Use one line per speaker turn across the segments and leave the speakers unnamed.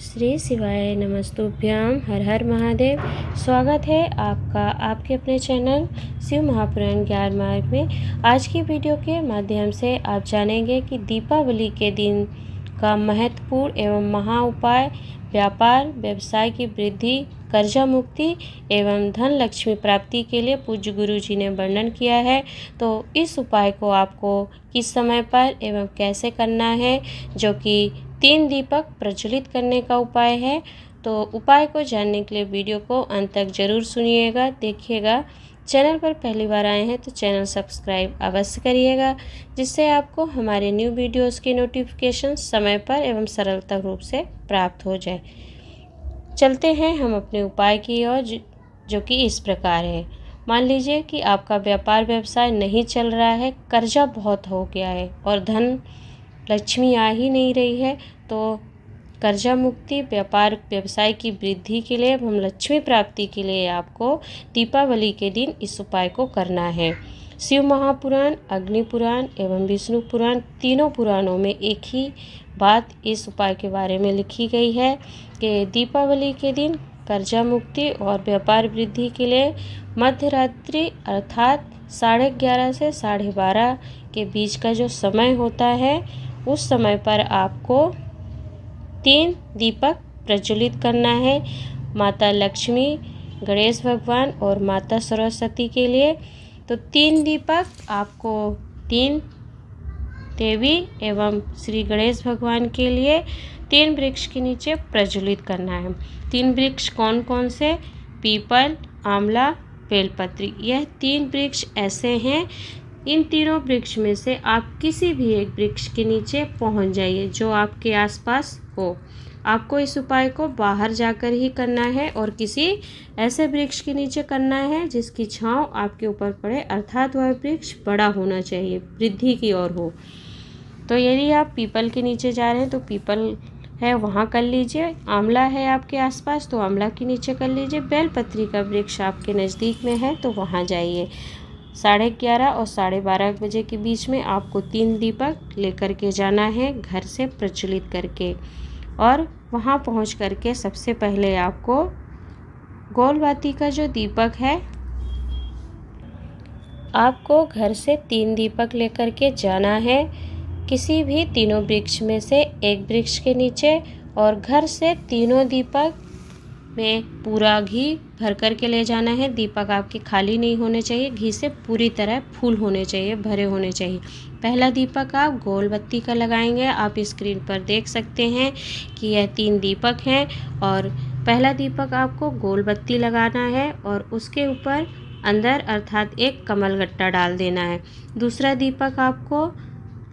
श्री शिवाय नमस्तुभ्यम। हर हर महादेव। स्वागत है आपका आपके अपने चैनल शिव महापुराण ज्ञान मार्ग में। आज की वीडियो के माध्यम से आप जानेंगे कि दीपावली के दिन का महत्वपूर्ण एवं महा उपाय, व्यापार व्यवसाय की वृद्धि, कर्जा मुक्ति एवं धन लक्ष्मी प्राप्ति के लिए पूज्य गुरु जी ने वर्णन किया है। तो इस उपाय को आपको किस समय पर एवं कैसे करना है, जो कि 3 दीपक प्रज्वलित करने का उपाय है। तो उपाय को जानने के लिए वीडियो को अंत तक जरूर सुनिएगा, देखिएगा। चैनल पर पहली बार आए हैं तो चैनल सब्सक्राइब अवश्य करिएगा, जिससे आपको हमारे न्यू वीडियोस की नोटिफिकेशन समय पर एवं सरलता रूप से प्राप्त हो जाए। चलते हैं हम अपने उपाय की ओर, जो कि इस प्रकार है। मान लीजिए कि आपका व्यापार व्यवसाय नहीं चल रहा है, कर्जा बहुत हो गया है और धन लक्ष्मी आ ही नहीं रही है। तो कर्जा मुक्ति, व्यापार व्यवसाय की वृद्धि के लिए एवं लक्ष्मी प्राप्ति के लिए आपको दीपावली के दिन इस उपाय को करना है। शिव महापुराण, अग्नि पुराण एवं विष्णु पुराण, तीनों पुराणों में एक ही बात इस उपाय के बारे में लिखी गई है कि दीपावली के दिन कर्जा मुक्ति और व्यापार वृद्धि के लिए मध्य रात्रि अर्थात 11:30 से 12:30 के बीच का जो समय होता है, उस समय पर आपको 3 दीपक प्रज्वलित करना है। माता लक्ष्मी, गणेश भगवान और माता सरस्वती के लिए। तो 3 दीपक आपको 3 देवी एवं श्री गणेश भगवान के लिए 3 वृक्ष के नीचे प्रज्वलित करना है। 3 वृक्ष कौन कौन से? पीपल, आंवला, बेलपत्री। यह 3 वृक्ष ऐसे हैं। इन तीनों वृक्ष में से आप किसी भी एक वृक्ष के नीचे पहुंच जाइए जो आपके आसपास हो। आपको इस उपाय को बाहर जाकर ही करना है और किसी ऐसे वृक्ष के नीचे करना है जिसकी छांव आपके ऊपर पड़े, अर्थात वह वृक्ष बड़ा होना चाहिए, वृद्धि की ओर हो। तो यदि आप पीपल के नीचे जा रहे हैं तो पीपल है वहाँ कर लीजिए। आंवला है आपके आसपास तो आंवला के नीचे कर लीजिए। बेलपत्री का वृक्ष आपके नज़दीक में है तो वहाँ जाइए। 11:30 और 12:30 बजे के बीच में आपको 3 दीपक लेकर के जाना है, घर से प्रज्वलित करके। और वहाँ पहुँच करके सबसे पहले आपको गोलबाती का जो दीपक है, आपको घर से 3 दीपक लेकर के जाना है, किसी भी तीनों वृक्ष में से एक वृक्ष के नीचे, और घर से तीनों दीपक में पूरा घी भर कर के ले जाना है। दीपक आपके खाली नहीं होने चाहिए, घी से पूरी तरह फुल होने चाहिए, भरे होने चाहिए। पहला दीपक आप गोल बत्ती का लगाएंगे। आप स्क्रीन पर देख सकते हैं कि यह 3 दीपक हैं और पहला दीपक आपको गोल बत्ती लगाना है और उसके ऊपर अंदर अर्थात एक कमलगट्टा डाल देना है। दूसरा दीपक आपको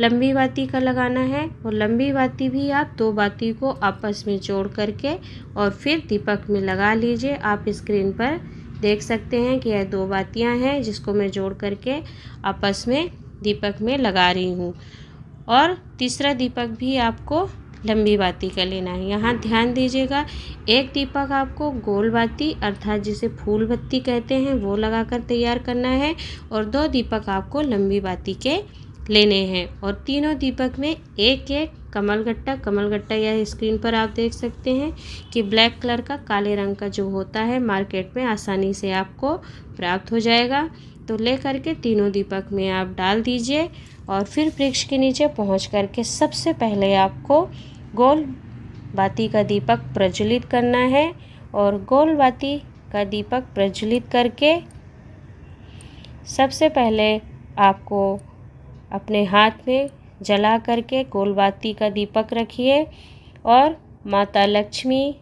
लंबी बाती का लगाना है और लंबी बाती भी आप 2 बाती को आपस में जोड़ करके और फिर दीपक में लगा लीजिए। आप स्क्रीन पर देख सकते हैं कि यह 2 बातियां हैं जिसको मैं जोड़ करके आपस में दीपक में लगा रही हूँ। और तीसरा दीपक भी आपको लंबी बाती का लेना है। यहाँ ध्यान दीजिएगा, एक दीपक आपको गोल बाती अर्थात जिसे फूल बत्ती कहते हैं वो लगाकर तैयार करना है और 2 दीपक आपको लंबी बाती के लेने हैं। और तीनों दीपक में एक एक कमलगट्टा यह स्क्रीन पर आप देख सकते हैं कि ब्लैक कलर का, काले रंग का जो होता है, मार्केट में आसानी से आपको प्राप्त हो जाएगा। तो ले करके तीनों दीपक में आप डाल दीजिए और फिर वृक्ष के नीचे पहुंच करके सबसे पहले आपको गोल बाती का दीपक प्रज्वलित करना है। और गोल बाती का दीपक प्रज्वलित करके सबसे पहले आपको अपने हाथ में जला करके गोल बाती का दीपक रखिए और माता लक्ष्मी,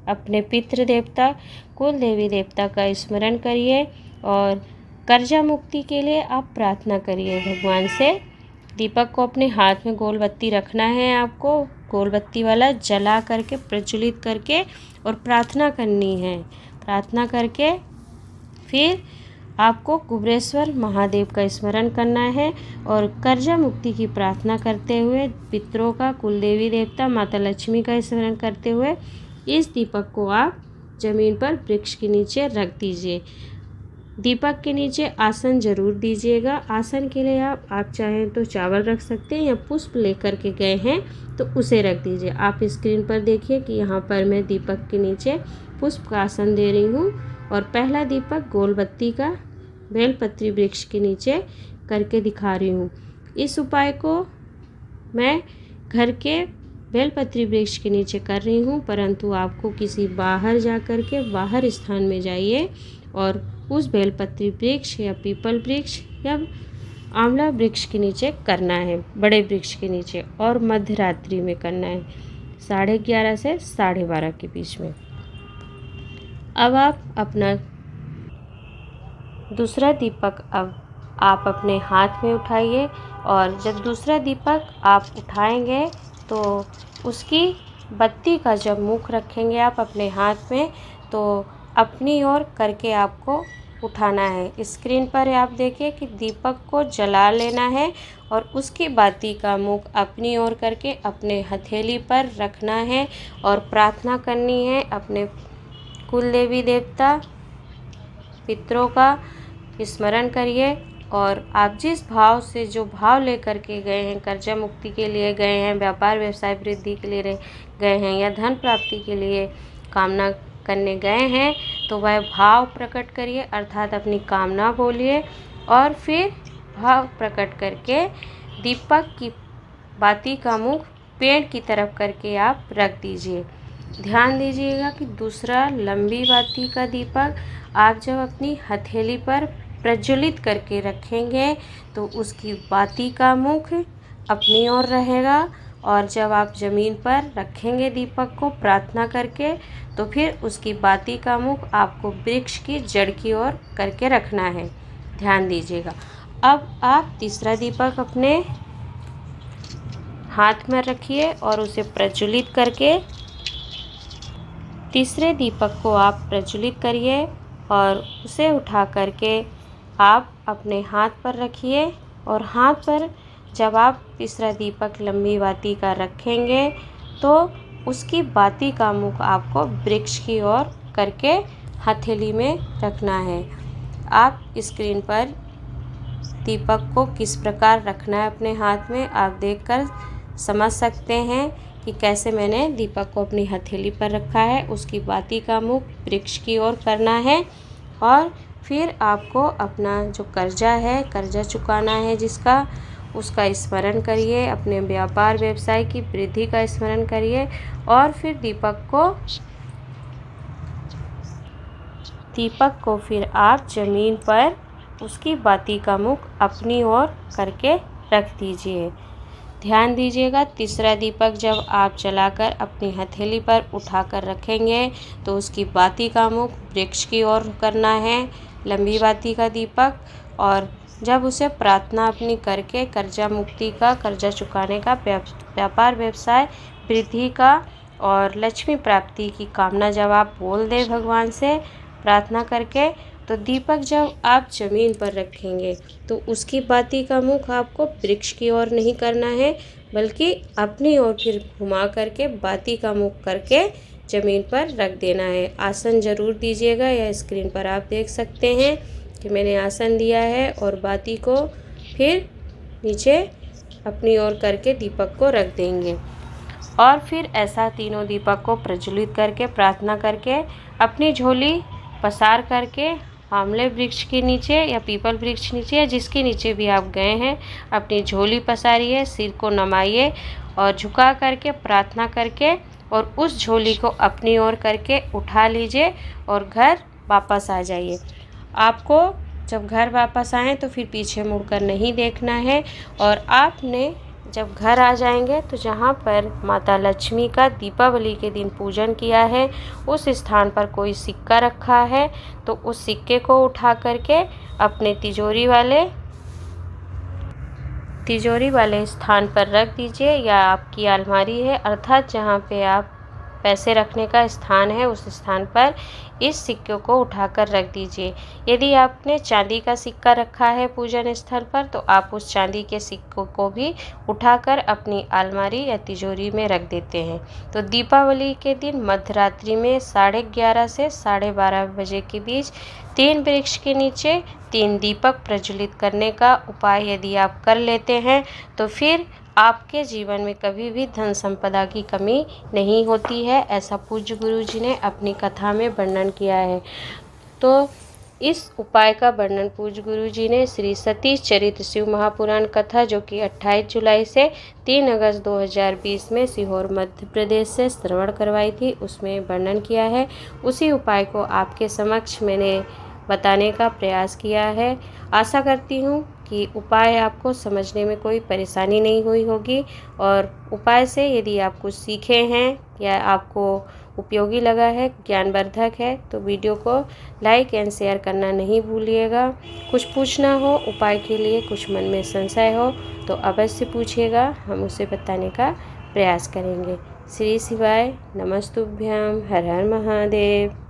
अपने पितृ देवता, कुल देवी देवता का स्मरण करिए और कर्जा मुक्ति के लिए आप प्रार्थना करिए भगवान से। दीपक को अपने हाथ में गोल बत्ती रखना है, आपको गोल बत्ती वाला जला करके प्रज्वलित करके और प्रार्थना करनी है। प्रार्थना करके फिर आपको कुबेरेश्वर महादेव का स्मरण करना है और कर्जा मुक्ति की प्रार्थना करते हुए पितरों का, कुल देवी देवता, माता लक्ष्मी का स्मरण करते हुए इस दीपक को आप जमीन पर वृक्ष के नीचे रख दीजिए। दीपक के नीचे आसन जरूर दीजिएगा। आसन के लिए आप चाहें तो चावल रख सकते हैं या पुष्प लेकर के गए हैं तो उसे रख दीजिए। आप स्क्रीन पर देखिए कि यहाँ पर मैं दीपक के नीचे पुष्प का आसन दे रही हूँ और पहला दीपक गोलबत्ती का बेलपत्री वृक्ष के नीचे करके दिखा रही हूँ। इस उपाय को मैं घर के बेलपत्री वृक्ष के नीचे कर रही हूँ, परंतु आपको किसी बाहर जा कर के बाहर स्थान में जाइए और उस बेलपत्री वृक्ष या पीपल वृक्ष या आंवला वृक्ष के नीचे करना है, बड़े वृक्ष के नीचे, और मध्य रात्रि में करना है 11:30 से 12:30 के बीच में। अब आप अपना दूसरा दीपक आप अपने हाथ में उठाइए और जब दूसरा दीपक आप उठाएंगे तो उसकी बत्ती का जब मुख रखेंगे आप अपने हाथ में तो अपनी ओर करके आपको उठाना है। स्क्रीन पर आप देखिए कि दीपक को जला लेना है और उसकी बाती का मुख अपनी ओर करके अपने हथेली पर रखना है और प्रार्थना करनी है अपने कुल देवी देवता पितरों का स्मरण करिए। और आप जिस भाव से जो भाव लेकर के गए हैं, कर्जा मुक्ति के लिए गए हैं, व्यापार व्यवसाय वृद्धि के लिए गए हैं या धन प्राप्ति के लिए कामना करने गए हैं, तो वह भाव प्रकट करिए, अर्थात अपनी कामना बोलिए और फिर भाव प्रकट करके दीपक की बाती का मुख पेड़ की तरफ करके आप रख दीजिए। ध्यान दीजिएगा कि दूसरा लंबी बाती का दीपक आप जब अपनी हथेली पर प्रज्वलित करके रखेंगे तो उसकी बाती का मुख अपनी ओर रहेगा और जब आप ज़मीन पर रखेंगे दीपक को प्रार्थना करके तो फिर उसकी बाती का मुख आपको वृक्ष की जड़ की ओर करके रखना है। ध्यान दीजिएगा। अब आप तीसरा दीपक अपने हाथ में रखिए और उसे प्रज्वलित करके तीसरे दीपक को आप प्रज्वलित करिए और उसे उठा करके आप अपने हाथ पर रखिए और हाथ पर जब आप तीसरा दीपक लंबी बाती का रखेंगे तो उसकी बाती का मुख आपको वृक्ष की ओर करके हथेली में रखना है। आप स्क्रीन पर दीपक को किस प्रकार रखना है अपने हाथ में आप देखकर समझ सकते हैं कि कैसे मैंने दीपक को अपनी हथेली पर रखा है। उसकी बाती का मुख वृक्ष की ओर करना है और फिर आपको अपना जो कर्जा है, कर्जा चुकाना है जिसका, उसका स्मरण करिए, अपने व्यापार व्यवसाय की वृद्धि का स्मरण करिए और फिर दीपक को फिर आप ज़मीन पर उसकी बाती का मुख अपनी ओर करके रख दीजिए। ध्यान दीजिएगा, तीसरा दीपक जब आप जलाकर अपनी हथेली पर उठाकर रखेंगे तो उसकी बाती का मुख वृक्ष की ओर करना है, लंबी बाती का दीपक। और जब उसे प्रार्थना अपनी करके कर्जा मुक्ति का, कर्जा चुकाने का, व्यापार व्यवसाय वृद्धि का और लक्ष्मी प्राप्ति की कामना जब आप बोल दें भगवान से प्रार्थना करके, तो दीपक जब आप ज़मीन पर रखेंगे तो उसकी बाती का मुख आपको वृक्ष की ओर नहीं करना है बल्कि अपनी ओर फिर घुमा करके बाती का मुख करके ज़मीन पर रख देना है। आसन ज़रूर दीजिएगा। या स्क्रीन पर आप देख सकते हैं कि मैंने आसन दिया है और बाती को फिर नीचे अपनी ओर करके दीपक को रख देंगे और फिर ऐसा तीनों दीपक को प्रज्वलित करके प्रार्थना करके अपनी झोली पसार करके आंवले वृक्ष के नीचे या पीपल वृक्ष नीचे या जिसके नीचे भी आप गए हैं अपनी झोली पसारिए, सिर को नमाइए और झुका करके प्रार्थना करके और उस झोली को अपनी ओर करके उठा लीजिए और घर वापस आ जाइए। आपको जब घर वापस आएँ तो फिर पीछे मुड़कर नहीं देखना है और आपने जब घर आ जाएंगे तो जहाँ पर माता लक्ष्मी का दीपावली के दिन पूजन किया है उस स्थान पर कोई सिक्का रखा है तो उस सिक्के को उठा करके अपने तिजोरी वाले स्थान पर रख दीजिए या आपकी अलमारी है अर्थात जहाँ पे आप पैसे रखने का स्थान है उस स्थान पर इस सिक्के को उठाकर रख दीजिए। यदि आपने चांदी का सिक्का रखा है पूजन स्थल पर तो आप उस चांदी के सिक्कों को भी उठाकर अपनी अलमारी या तिजोरी में रख देते हैं। तो दीपावली के दिन मध्यरात्रि में 11:30 से 12:30 बजे के बीच 3 वृक्ष के नीचे 3 दीपक प्रज्वलित करने का उपाय यदि आप कर लेते हैं तो फिर आपके जीवन में कभी भी धन संपदा की कमी नहीं होती है, ऐसा पूज्य गुरु जी ने अपनी कथा में वर्णन किया है। तो इस उपाय का वर्णन पूज्य गुरु जी ने श्री सतीश चरित्र शिव महापुराण कथा जो कि 28 जुलाई से 3 अगस्त 2020 में सीहोर मध्य प्रदेश से श्रवण करवाई थी, उसमें वर्णन किया है। उसी उपाय को आपके समक्ष मैंने बताने का प्रयास किया है। आशा करती हूँ कि उपाय आपको समझने में कोई परेशानी नहीं हुई होगी और उपाय से यदि आप कुछ सीखे हैं या आपको उपयोगी लगा है, ज्ञानवर्धक है, तो वीडियो को लाइक एंड शेयर करना नहीं भूलिएगा। कुछ पूछना हो उपाय के लिए, कुछ मन में संशय हो तो अवश्य पूछिएगा, हम उसे बताने का प्रयास करेंगे। श्री शिवाय नमस्तुभ्यम। हर हर महादेव।